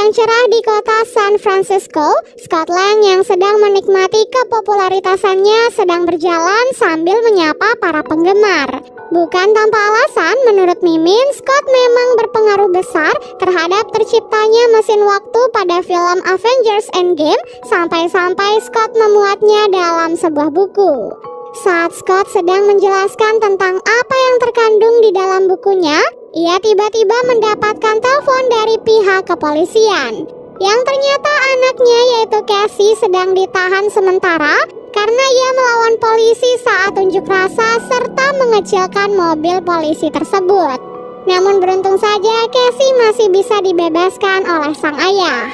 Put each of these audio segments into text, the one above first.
yang cerah di kota San Francisco, Scotland yang sedang menikmati kepopularitasannya sedang berjalan sambil menyapa para penggemar. Bukan tanpa alasan, menurut Mimin, Scott memang berpengaruh besar terhadap terciptanya mesin waktu pada film Avengers Endgame sampai-sampai Scott memuatnya dalam sebuah buku. Saat Scott sedang menjelaskan tentang apa yang terkandung di dalam bukunya, ia tiba-tiba mendapatkan telepon dari pihak kepolisian. Yang ternyata anaknya yaitu Cassie sedang ditahan sementara karena ia melawan polisi saat unjuk rasa serta mengecilkan mobil polisi tersebut. Namun beruntung saja Cassie masih bisa dibebaskan oleh sang ayah.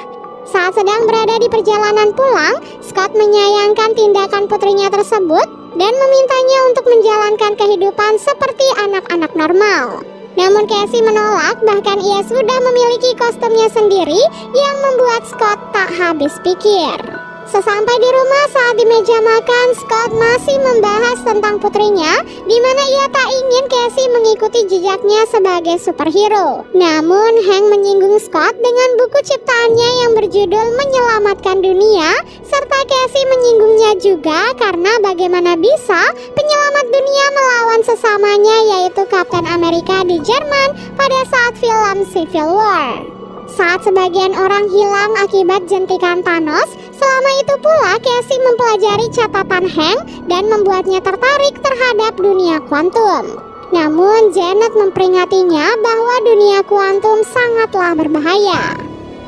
Saat sedang berada di perjalanan pulang, Scott menyayangkan tindakan putrinya tersebut dan memintanya untuk menjalankan kehidupan seperti anak-anak normal. Namun Cassie menolak, bahkan ia sudah memiliki kostumnya sendiri yang membuat Scott tak habis pikir. Sesampai di rumah saat di meja makan, Scott masih membahas tentang putrinya, di mana ia tak ingin Cassie mengikuti jejaknya sebagai superhero. Namun Hank menyinggung Scott dengan buku ciptaannya yang berjudul Menyelamatkan Dunia, serta Cassie menyinggungnya juga karena bagaimana bisa penyelamat dunia melawan sesamanya yaitu Kapten Amerika di Jerman pada saat film Civil War. Saat sebagian orang hilang akibat jentikan Thanos, selama itu pula Cassie mempelajari catatan Hank dan membuatnya tertarik terhadap dunia kuantum. Namun Janet memperingatinya bahwa dunia kuantum sangatlah berbahaya.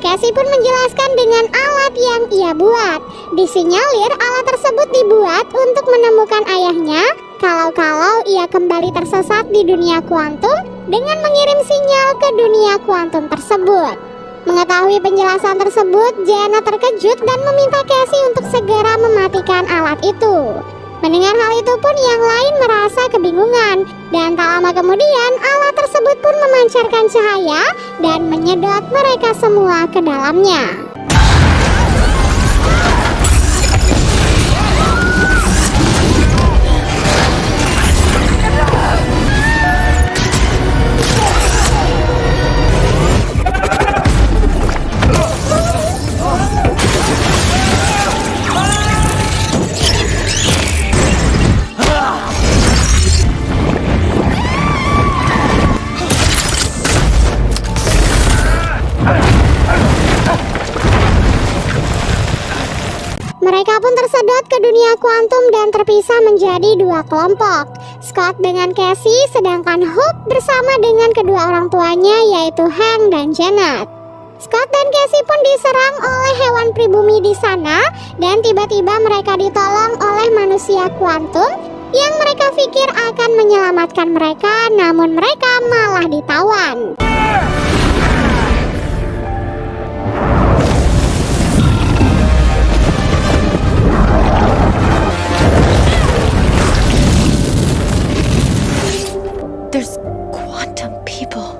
Cassie pun menjelaskan dengan alat yang ia buat. Disinyalir alat tersebut dibuat untuk menemukan ayahnya kalau ia kembali tersesat di dunia kuantum dengan mengirim sinyal ke dunia kuantum tersebut. Mengetahui penjelasan tersebut, Janet terkejut dan meminta Cassie untuk segera mematikan alat itu. Mendengar hal itu pun yang lain merasa kebingungan, dan tak lama kemudian alat tersebut pun memancarkan cahaya dan menyedot mereka semua ke dalamnya. Mereka pun tersedot ke dunia kuantum dan terpisah menjadi dua kelompok. Scott dengan Cassie, sedangkan Hope bersama dengan kedua orang tuanya yaitu Hank dan Janet. Scott dan Cassie pun diserang oleh hewan pribumi di sana dan tiba-tiba mereka ditolong oleh manusia kuantum yang mereka pikir akan menyelamatkan mereka, namun mereka malah ditawan. There's quantum people.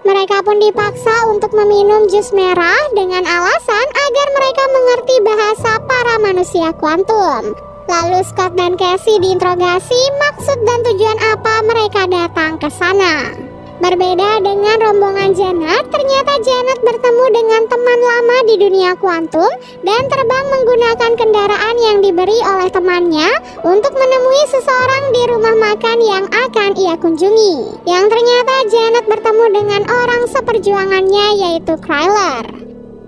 Mereka pun dipaksa untuk meminum jus merah dengan alasan agar mereka mengerti bahasa para manusia kuantum. Lalu Scott dan Cassie diinterogasi maksud dan tujuan apa mereka datang ke sana. Berbeda dengan rombongan Janet, ternyata Janet bertemu dengan teman lama di dunia kuantum dan terbang menggunakan kendaraan yang diberi oleh temannya untuk menemui seseorang di rumah makan yang akan ia kunjungi. Yang ternyata Janet bertemu dengan orang seperjuangannya yaitu Kryler.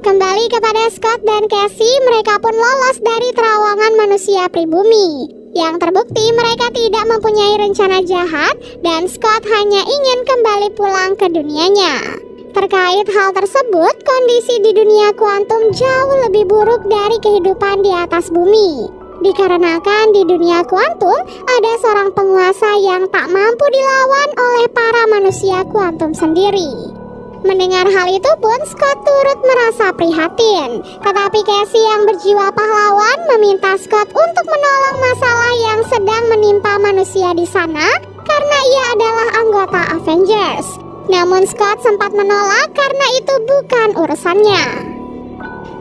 Kembali kepada Scott dan Cassie, mereka pun lolos dari terowongan manusia pribumi. Yang terbukti mereka tidak mempunyai rencana jahat dan Scott hanya ingin kembali pulang ke dunianya. Terkait hal tersebut, kondisi di dunia kuantum jauh lebih buruk dari kehidupan di atas bumi. Dikarenakan di dunia kuantum ada seorang penguasa yang tak mampu dilawan oleh para manusia kuantum sendiri. Mendengar hal itu pun Scott turut merasa prihatin. Tetapi Cassie yang berjiwa pahlawan meminta Scott untuk menolong masalah yang sedang menimpa manusia di sana karena ia adalah anggota Avengers. Namun Scott sempat menolak karena itu bukan urusannya.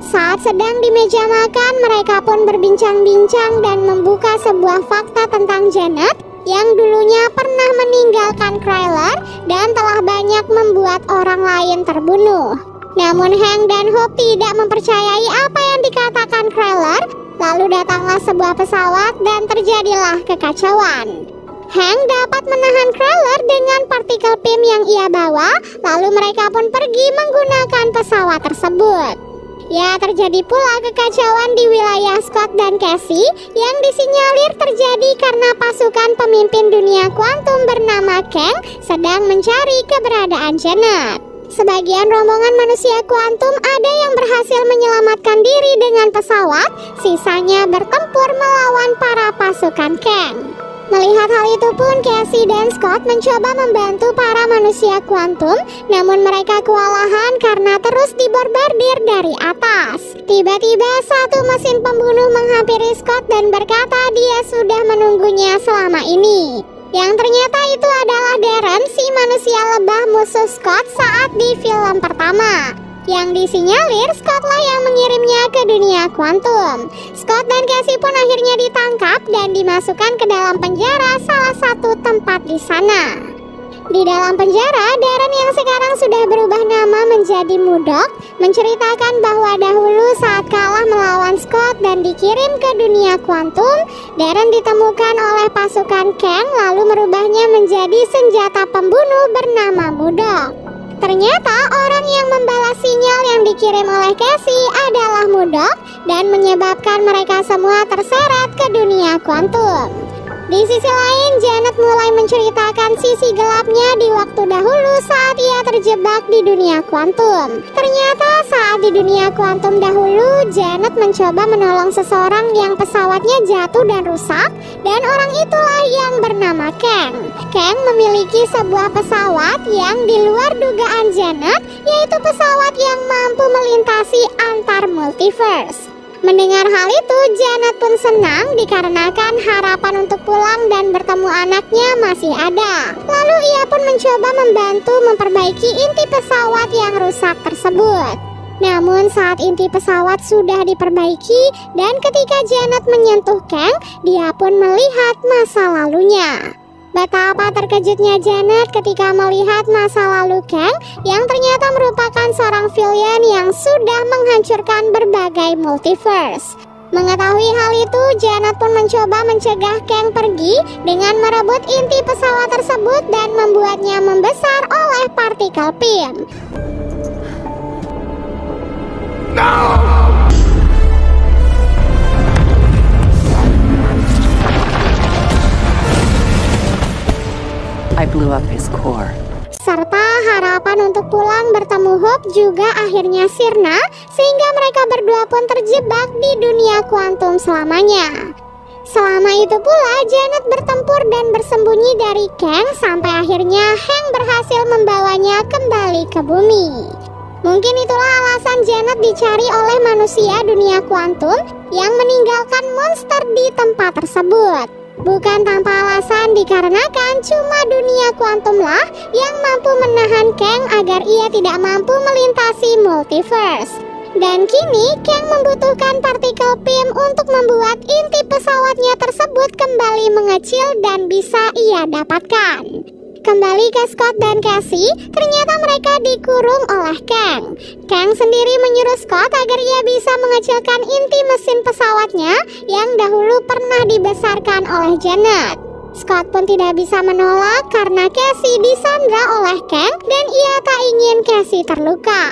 Saat sedang di meja makan, mereka pun berbincang-bincang dan membuka sebuah fakta tentang Janet yang dulunya pernah meninggalkan Kryler dan telah banyak membuat orang lain terbunuh. Namun Hank dan Hope tidak mempercayai apa yang dikatakan Kryler. Lalu datanglah sebuah pesawat dan terjadilah kekacauan. Hank dapat menahan Kryler dengan partikel PIM yang ia bawa. Lalu mereka pun pergi menggunakan pesawat tersebut. Ya, terjadi pula kekacauan di wilayah Scott dan Cassie yang disinyalir terjadi karena pasukan pemimpin dunia kuantum bernama Kang sedang mencari keberadaan Janet. Sebagian rombongan manusia kuantum ada yang berhasil menyelamatkan diri dengan pesawat, sisanya bertempur melawan para pasukan Kang. Melihat hal itu pun Cassie dan Scott mencoba membantu para manusia kuantum, namun mereka kewalahan karena terus diborbardir dari atas. Tiba-tiba satu mesin pembunuh menghampiri Scott dan berkata dia sudah menunggunya selama ini. Yang ternyata itu adalah Darren, si manusia lebah musuh Scott saat di film pertama. Yang disinyalir Scottlah yang mengirimnya ke dunia kuantum. Scott dan Cassie pun akhirnya ditangkap dan dimasukkan ke dalam penjara salah satu tempat di sana. Di dalam penjara, Darren yang sekarang sudah berubah nama menjadi Mudok menceritakan bahwa dahulu saat kalah melawan Scott dan dikirim ke dunia kuantum, Darren ditemukan oleh pasukan Kang lalu merubahnya menjadi senjata pembunuh bernama Mudok. Ternyata orang yang membalas sinyal yang dikirim oleh Cassie adalah Mudok dan menyebabkan mereka semua terseret ke dunia kuantum. Di sisi lain, Janet mulai menceritakan sisi gelapnya di waktu dahulu saat ia terjebak di dunia kuantum. Ternyata saat di dunia kuantum dahulu, Janet mencoba menolong seseorang yang pesawatnya jatuh dan rusak, dan orang itulah yang bernama Kang. Kang memiliki sebuah pesawat yang di luar dugaan Janet, yaitu pesawat yang mampu melintasi antar multiverse. Mendengar hal itu, Janet pun senang dikarenakan harapan untuk pulang dan bertemu anaknya masih ada. Lalu ia pun mencoba membantu memperbaiki inti pesawat yang rusak tersebut. Namun saat inti pesawat sudah diperbaiki dan ketika Janet menyentuh Kang, dia pun melihat masa lalunya. Betapa terkejutnya Janet ketika melihat masa lalu Kang yang ternyata merupakan seorang villain yang sudah menghancurkan berbagai multiverse. Mengetahui hal itu, Janet pun mencoba mencegah Kang pergi dengan merebut inti pesawat tersebut dan membuatnya membesar oleh partikel PIM. I blew up his core. Serta harapan untuk pulang bertemu Hope juga akhirnya sirna, sehingga mereka berdua pun terjebak di dunia kuantum selamanya. Selama itu pula Janet bertempur dan bersembunyi dari Kang sampai akhirnya Hank berhasil membawanya kembali ke bumi. Mungkin itulah alasan Janet dicari oleh manusia dunia kuantum yang meninggalkan monster di tempat tersebut. Bukan tanpa alasan dikarenakan cuma dunia kuantumlah yang mampu menahan Kang agar ia tidak mampu melintasi multiverse. Dan kini Kang membutuhkan partikel PIM untuk membuat inti pesawatnya tersebut kembali mengecil dan bisa ia dapatkan. Kembali ke Scott dan Cassie, ternyata mereka dikurung oleh Kang. Kang sendiri menyuruh Scott agar ia bisa mengecilkan inti mesin pesawatnya yang dahulu pernah dibesarkan oleh Janet. Scott pun tidak bisa menolak karena Cassie disandra oleh Kang dan ia tak ingin Cassie terluka.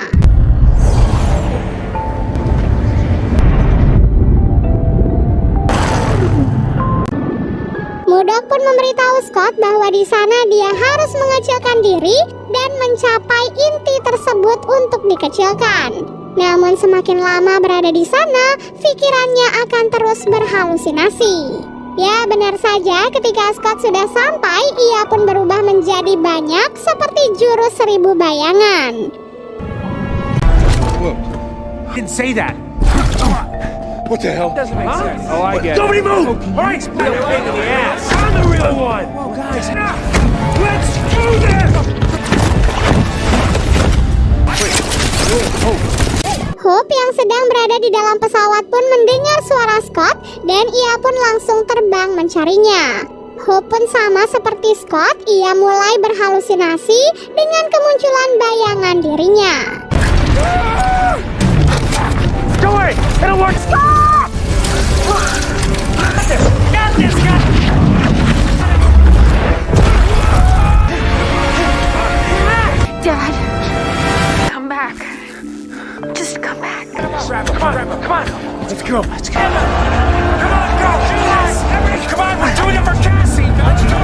Mudok pun memberitahu Scott bahwa di sana dia harus mengecilkan diri dan mencapai inti tersebut untuk dikecilkan. Namun semakin lama berada di sana, pikirannya akan terus berhalusinasi. Ya, benar saja ketika Scott sudah sampai, ia pun berubah menjadi banyak seperti jurus 1000 bayangan. Whoa. Didn't say that. What the hell? Doesn't make sense. Oh, I get Nobody it. move! All right, Real pain in the ass. I'm the real one. Whoa, guys. Let's do this! Hope yang sedang berada di dalam pesawat pun mendengar suara Scott dan ia pun langsung terbang mencarinya. Hope pun sama seperti Scott, ia mulai berhalusinasi dengan kemunculan bayangan dirinya. Don't worry, it'll work. Stop! Got this, got this. Dad, come back. Just come back. Come on. Let's go. Come on, go. Do this. Everybody, come on. We're doing it for Cassie. Let's go.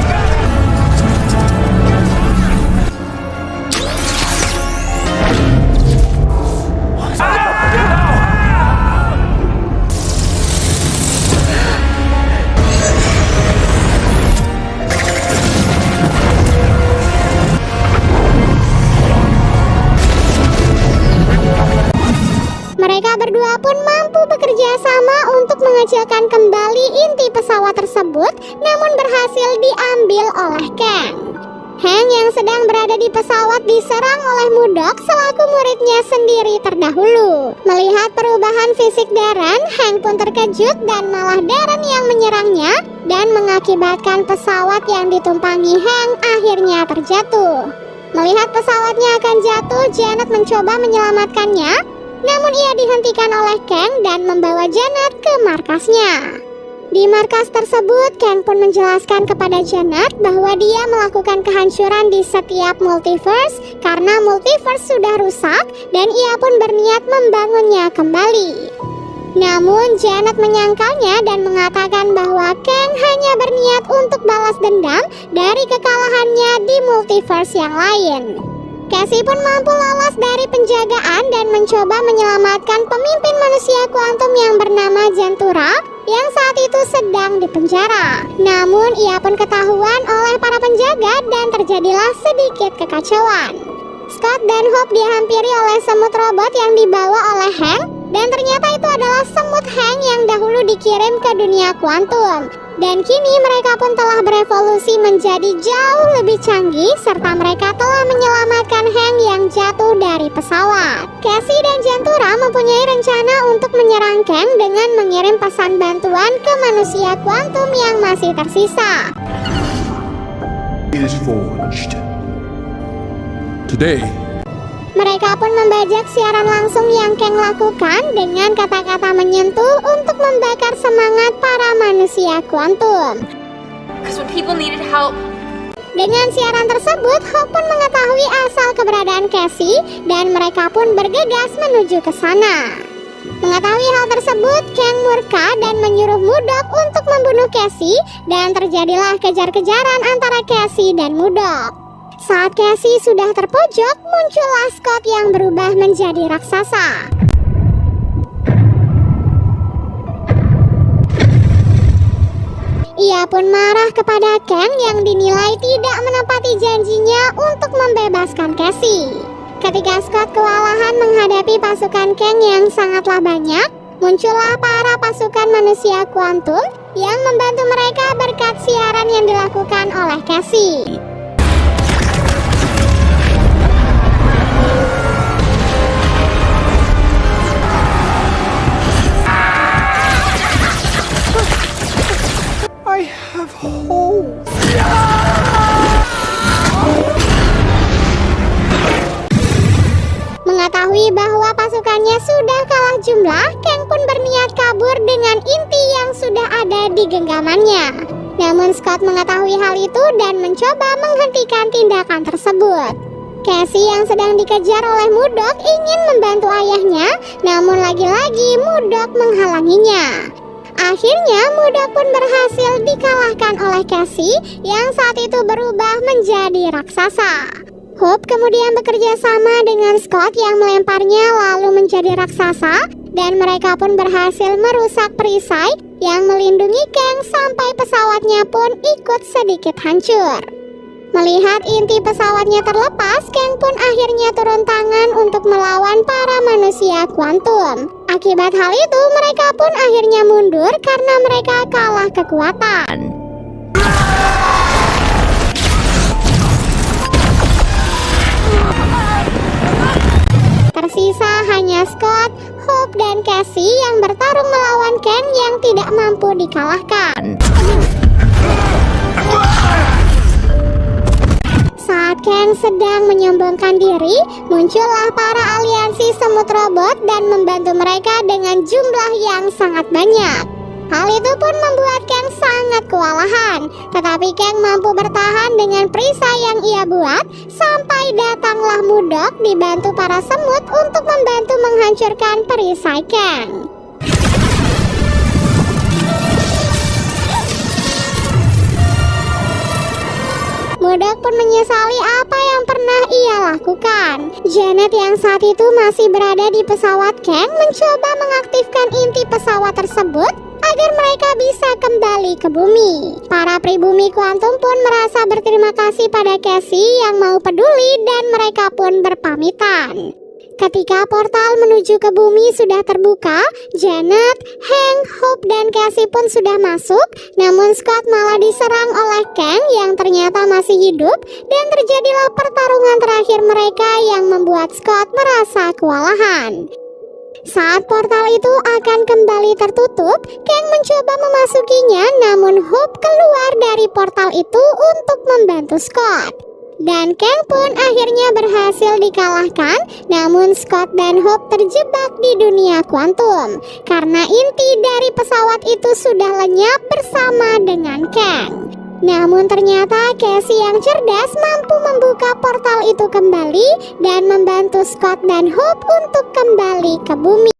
Mereka berdua pun mampu bekerja sama untuk mengecilkan kembali inti pesawat tersebut, namun berhasil diambil oleh Kang. Hank yang sedang berada di pesawat diserang oleh Murdoch selaku muridnya sendiri terdahulu. Melihat perubahan fisik Darren, Hank pun terkejut dan malah Darren yang menyerangnya dan mengakibatkan pesawat yang ditumpangi Hank akhirnya terjatuh. Melihat pesawatnya akan jatuh, Janet mencoba menyelamatkannya, namun ia dihentikan oleh Kang dan membawa Janet ke markasnya. Di markas tersebut, Kang pun menjelaskan kepada Janet bahwa dia melakukan kehancuran di setiap multiverse karena multiverse sudah rusak dan ia pun berniat membangunnya kembali. Namun Janet menyangkalnya dan mengatakan bahwa Kang hanya berniat untuk balas dendam dari kekalahannya di multiverse yang lain. Cassie pun mampu lolos dari penjagaan dan mencoba menyelamatkan pemimpin manusia kuantum yang bernama Jentura yang saat itu sedang dipenjara. Namun ia pun ketahuan oleh para penjaga dan terjadilah sedikit kekacauan. Scott dan Hope dihampiri oleh semut robot yang dibawa oleh Hank, dan ternyata itu adalah semut Hank yang dahulu dikirim ke dunia kuantum. Dan kini mereka pun telah berevolusi menjadi jauh lebih canggih serta mereka telah menyelamatkan Hank yang jatuh dari pesawat. Cassie dan Jentura mempunyai rencana untuk menyerang Kang dengan mengirim pesan bantuan ke manusia kuantum yang masih tersisa. Is forged. Today, Mereka pun membajak siaran langsung yang Kang lakukan dengan kata-kata menyentuh untuk membakar semangat para manusia kuantum. Because when people needed help, Dengan siaran tersebut, Hope pun mengetahui asal keberadaan Cassie dan mereka pun bergegas menuju ke sana. Mengetahui hal tersebut, Kang murka dan menyuruh Murdoch untuk membunuh Cassie dan terjadilah kejar-kejaran antara Cassie dan Murdoch. Saat Cassie sudah terpojok, muncullah Scott yang berubah menjadi raksasa. Ia pun marah kepada Kang yang dinilai tidak menepati janjinya untuk membebaskan Cassie. Ketika Scott kewalahan menghadapi pasukan Kang yang sangatlah banyak, muncullah para pasukan manusia kuantum yang membantu mereka berkat siaran yang dilakukan oleh Cassie. I have hope. Mengetahui bahwa pasukannya sudah kalah jumlah, Kang pun berniat kabur dengan inti yang sudah ada di genggamannya. Namun Scott mengetahui hal itu dan mencoba menghentikan tindakan tersebut. Cassie yang sedang dikejar oleh Murdoch ingin membantu ayahnya, namun lagi-lagi Murdoch menghalanginya. Akhirnya Murdoch pun berhasil dikalahkan oleh Cassie yang saat itu berubah menjadi raksasa. Hope kemudian bekerja sama dengan Scott yang melemparnya lalu menjadi raksasa, dan mereka pun berhasil merusak perisai yang melindungi Kang sampai pesawatnya pun ikut sedikit hancur. Melihat inti pesawatnya terlepas, Kang pun akhirnya turun tangan untuk melawan para manusia kuantum. Akibat hal itu, mereka pun akhirnya mundur karena mereka kalah kekuatan. Tersisa hanya Scott, Hope, dan Cassie yang bertarung melawan Kang yang tidak mampu dikalahkan. Saat Kang sedang menyombongkan diri, muncullah para aliansi semut robot dan membantu mereka dengan jumlah yang sangat banyak. Hal itu pun membuat Kang sangat kewalahan, tetapi Kang mampu bertahan dengan perisai yang ia buat sampai datanglah Mudok dibantu para semut untuk membantu menghancurkan perisai Kang. Mudok pun menyesali apa yang pernah ia lakukan. Janet yang saat itu masih berada di pesawat Kang mencoba mengaktifkan inti pesawat tersebut agar mereka bisa kembali ke bumi. Para pribumi kuantum pun merasa berterima kasih pada Cassie yang mau peduli dan mereka pun berpamitan. Ketika portal menuju ke bumi sudah terbuka, Janet, Hank, Hope, dan Cassie pun sudah masuk. Namun Scott malah diserang oleh Kang yang ternyata masih hidup, dan terjadilah pertarungan terakhir mereka yang membuat Scott merasa kewalahan. Saat portal itu akan kembali tertutup, Kang mencoba memasukinya, namun Hope keluar dari portal itu untuk membantu Scott. Dan Kang pun akhirnya berhasil dikalahkan, namun Scott dan Hope terjebak di dunia kuantum karena inti dari pesawat itu sudah lenyap bersama dengan Kang. Namun ternyata Cassie yang cerdas mampu membuka portal itu kembali dan membantu Scott dan Hope untuk kembali ke bumi.